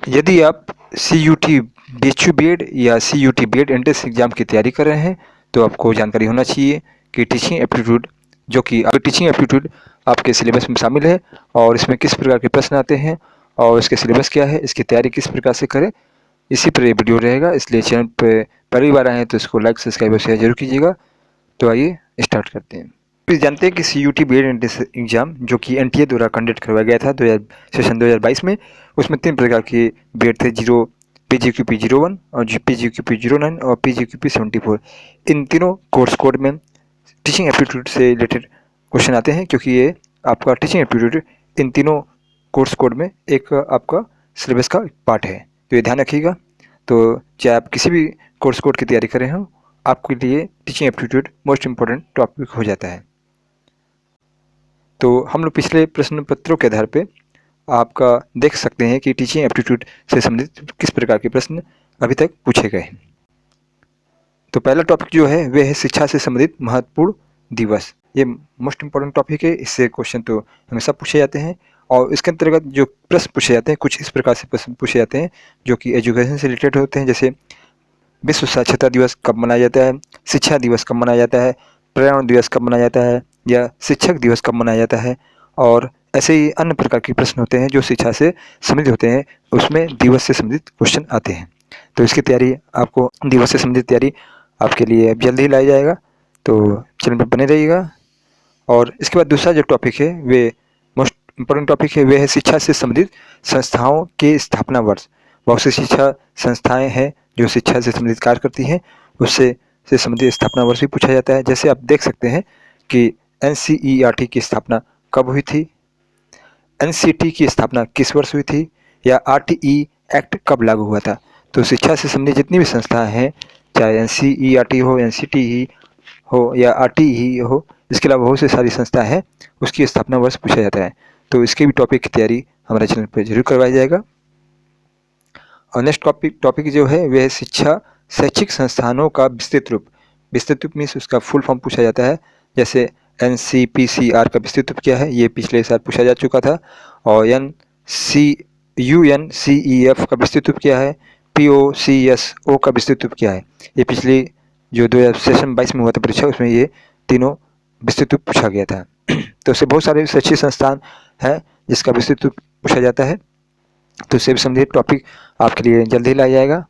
यदि आप CUT BHU BEd या CUT बीएड एंट्रेंस एग्ज़ाम की तैयारी कर रहे हैं तो आपको जानकारी होना चाहिए कि टीचिंग एप्टीट्यूड जो कि टीचिंग एप्टीट्यूड आपके सिलेबस में शामिल है और इसमें किस प्रकार के प्रश्न आते हैं और इसके सिलेबस क्या है, इसकी तैयारी किस प्रकार से करें, इसी पर ये वीडियो रहेगा। इसलिए चैनल पे पहली बार आए हैं तो इसको लाइक सब्सक्राइब और शेयर जरूर कीजिएगा। तो आइए स्टार्ट करते हैं। फिर जानते हैं कि CUT बीएड एंट्रेंस एग्ज़ाम जो कि NTA द्वारा कंडक्ट करवाया गया था सेशन 2022 में, उसमें 3 प्रकार के बीएड थे, PGQP 01 और PGQP 09 और PGQP 74। इन तीनों कोर्स कोड में टीचिंग एप्टीट्यूड से रिलेटेड क्वेश्चन आते हैं, क्योंकि ये आपका टीचिंग एप्टीट्यूड इन तीनों कोर्स कोड में एक आपका सिलेबस का पार्ट है। तो ये ध्यान रखिएगा। तो चाहे आप किसी भी कोर्स कोड की तैयारी कर रहे हो, आपके लिए teaching aptitude most important topic हो जाता है। तो हम लोग पिछले प्रश्न पत्रों के आधार पे आपका देख सकते हैं कि टीचिंग एप्टीट्यूड से संबंधित किस प्रकार के प्रश्न अभी तक पूछे गए हैं। तो पहला टॉपिक जो है वह है शिक्षा से संबंधित महत्वपूर्ण दिवस। ये मोस्ट इम्पोर्टेंट टॉपिक है, इससे क्वेश्चन तो हमेशा पूछे जाते हैं और इसके अंतर्गत जो प्रश्न पूछे जाते हैं कुछ इस प्रकार से प्रश्न पूछे जाते हैं जो कि एजुकेशन से रिलेटेड होते हैं। जैसे विश्व साक्षरता दिवस कब मनाया जाता है, शिक्षा दिवस कब मनाया जाता है, पर्यावरण दिवस कब मनाया जाता है, या शिक्षक दिवस कब मनाया जाता है। और ऐसे ही अन्य प्रकार के प्रश्न होते हैं जो शिक्षा से संबंधित होते हैं, उसमें दिवस से संबंधित क्वेश्चन आते हैं। तो इसकी तैयारी आपको दिवस से संबंधित तैयारी आपके लिए अब जल्दी ही लाया जाएगा, तो चैनल पर बने रहिएगा। और इसके बाद दूसरा जो टॉपिक है वे मोस्ट इम्पोर्टेंट टॉपिक है, वे है शिक्षा से संबंधित संस्थाओं के स्थापना वर्ष। बहुत सी शिक्षा संस्थाएं हैं जो शिक्षा से संबंधित कार्य करती हैं, उससे संबंधित स्थापना वर्ष भी पूछा जाता है। जैसे आप देख सकते हैं कि NCERT की स्थापना कब हुई थी, NCT की स्थापना किस वर्ष हुई थी, या RTE एक्ट कब लागू हुआ था। तो शिक्षा से संबंधित जितनी भी संस्थाएं हैं, चाहे NCERT हो, NCTE हो या RTE हो, इसके अलावा बहुत से सारी संस्थाएं हैं, उसकी स्थापना वर्ष पूछा जाता है। तो इसके भी टॉपिक की तैयारी हमारे चैनल पर जरूर करवाया जाएगा। और नेक्स्ट टॉपिक जो है वह है शिक्षा शैक्षिक संस्थानों का विस्तृत रूप। विस्तृत रूप मीन्स उसका फुल फॉर्म पूछा जाता है। जैसे NCPCR का विस्तृत रूप क्या है, ये पिछले साल पूछा जा चुका था। और UNCEF का विस्तृत रूप क्या है, POCSO का विस्तृत रूप क्या है, ये पिछले जो 2022 में हुआ था परीक्षा, उसमें ये तीनों विस्तृत रूप पूछा गया था। तो इससे बहुत सारे शैक्षिक संस्थान हैं जिसका विस्तृत रूप पूछा जाता है। तो इससे भी संबंधित टॉपिक आपके लिए जल्दी ही लाया जाएगा।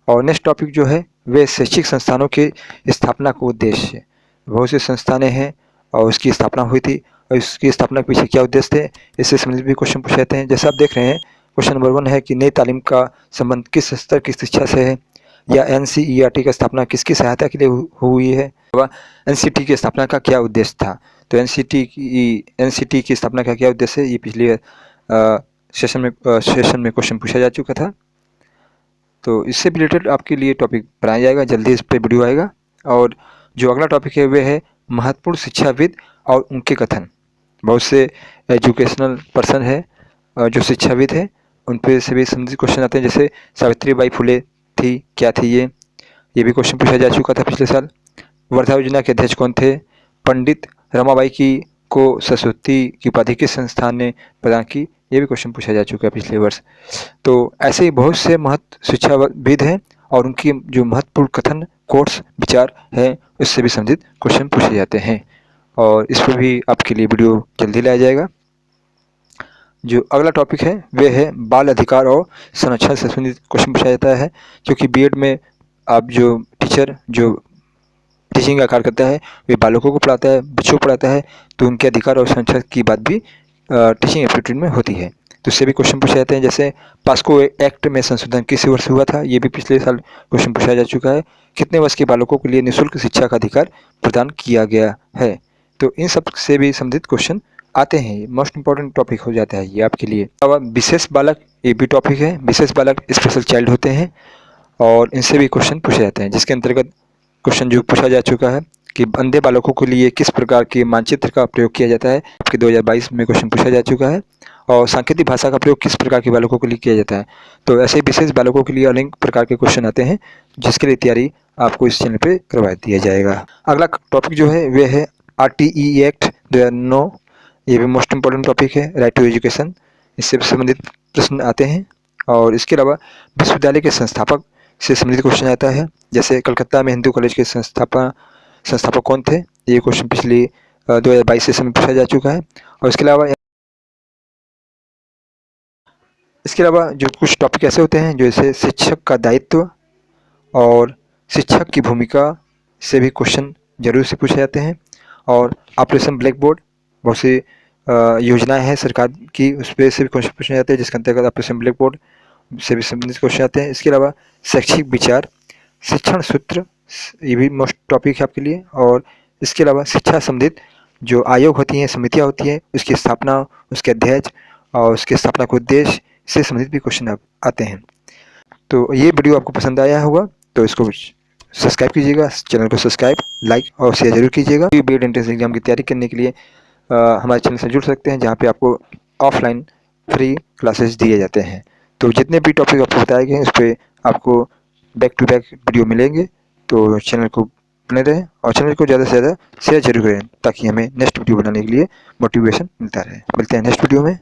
और नेक्स्ट टॉपिक जो है वे शैक्षिक संस्थानों के स्थापना का उद्देश्य। बहुत से संस्थानें हैं और उसकी स्थापना हुई थी और इसकी स्थापना के पीछे क्या उद्देश्य थे, इससे संबंधित भी क्वेश्चन पूछे जाते हैं। जैसे आप देख रहे हैं क्वेश्चन नंबर 1 है कि नई तालीम का संबंध किस स्तर की शिक्षा से है, या NCERT का स्थापना किसकी सहायता के लिए हुई है, व NCT की स्थापना का क्या उद्देश्य था। तो NCT की स्थापना का क्या उद्देश्य है, ये पिछले सेशन में क्वेश्चन पूछा जा चुका था। तो इससे रिलेटेड आपके लिए टॉपिक बनाया जाएगा, जल्दी इस पर वीडियो आएगा। और जो अगला टॉपिक है वह है महत्वपूर्ण शिक्षाविद और उनके कथन। बहुत से एजुकेशनल पर्सन है जो शिक्षाविद है, उन पे से भी संबंधित क्वेश्चन आते हैं। जैसे सावित्रीबाई फुले थी, क्या थी ये भी क्वेश्चन पूछा जा चुका था पिछले साल। वर्धा योजना के अध्यक्ष कौन थे, पंडित रमाबाई को सरस्वती की उपाधि किस संस्थान ने प्रदान की, ये भी क्वेश्चन पूछा जा चुका है पिछले वर्ष। तो ऐसे ही बहुत से महत्व शिक्षाविद हैं और उनकी जो महत्वपूर्ण कथन, कोट्स, विचार हैं, उससे भी संबंधित क्वेश्चन पूछे जाते हैं और इस पर भी आपके लिए वीडियो जल्दी लाया जाएगा। जो अगला टॉपिक है वह है बाल अधिकार और संरक्षण से संबंधित क्वेश्चन पूछा जाता है, क्योंकि बीएड में आप जो टीचर जो टीचिंग का कार्य करता है वे बालकों को पढ़ाता है, बच्चों को पढ़ाता है, तो उनके अधिकार और संरक्षण की बात भी टीचिंग एप्टीट्यूड में होती है। तो इससे भी क्वेश्चन पूछे जाते हैं। जैसे पास्को एक्ट में संशोधन किस वर्ष हुआ था, ये भी पिछले साल क्वेश्चन पूछा जा चुका है। कितने वर्ष के बालकों के लिए निःशुल्क शिक्षा का अधिकार प्रदान किया गया है। तो इन सब से भी संबंधित क्वेश्चन आते हैं, मोस्ट इंपॉर्टेंट टॉपिक हो जाता है ये आपके लिए। अब विशेष बालक, ये भी टॉपिक है। विशेष बालक स्पेशल चाइल्ड होते हैं और इनसे भी क्वेश्चन पूछे जाते हैं, जिसके अंतर्गत क्वेश्चन जो पूछा जा चुका है कि अंधे बालकों के लिए किस प्रकार के मानचित्र का प्रयोग किया जाता है, आपके 2022 में क्वेश्चन पूछा जा चुका है। और सांकेतिक भाषा का प्रयोग किस प्रकार के बालकों के लिए किया जाता है। तो ऐसे विशेष बालकों के लिए अनेक प्रकार के क्वेश्चन आते हैं, जिसके लिए तैयारी आपको इस चैनल पे करवा दिया जाएगा। अगला टॉपिक जो है वह है RTE एक्ट 2009। ये भी मोस्ट इंपॉर्टेंट टॉपिक है, राइट टू एजुकेशन। इससे संबंधित प्रश्न आते हैं और इसके अलावा विश्वविद्यालय के संस्थापक से संबंधित क्वेश्चन आता है, जैसे कलकत्ता में हिंदू कॉलेज के संस्थापक कौन थे। ये क्वेश्चन पिछले 2022 सेशन में पूछा जा चुका है। और इसके अलावा जो कुछ टॉपिक ऐसे होते हैं जैसे शिक्षक का दायित्व और शिक्षक की भूमिका से भी क्वेश्चन जरूर से पूछे जाते हैं। और ऑपरेशन ब्लैक बोर्ड बहुत सी योजनाएं हैं सरकार की, उस पर से भी क्वेश्चन पूछे जाते हैं, जिसके अंतर्गत ऑपरेशन ब्लैक बोर्ड से भी संबंधित क्वेश्चन आते हैं। इसके अलावा शैक्षिक विचार, शिक्षण सूत्र, ये भी मोस्ट टॉपिक है आपके लिए। और इसके अलावा शिक्षा संबंधित जो आयोग होती हैं, समितियाँ होती हैं, उसकी स्थापना, उसके अध्यक्ष और उसके स्थापना का उद्देश्य से संबंधित भी क्वेश्चन आते हैं। तो ये वीडियो आपको पसंद आया होगा तो इसको सब्सक्राइब कीजिएगा, चैनल को सब्सक्राइब, लाइक और शेयर जरूर कीजिएगा। बीएड एंट्रेंस एग्जाम की तैयारी करने के लिए हमारे चैनल से जुड़ सकते हैं, जहाँ पे आपको ऑफलाइन फ्री क्लासेस दिए जाते हैं। तो जितने भी टॉपिक आपको बताए गए हैं उस पर आपको बैक टू बैक वीडियो मिलेंगे। तो चैनल को बने रहें और चैनल को ज़्यादा से ज़्यादा शेयर जरूर करें, ताकि हमें नेक्स्ट वीडियो बनाने के लिए मोटिवेशन मिलता रहे। मिलते हैं नेक्स्ट वीडियो में।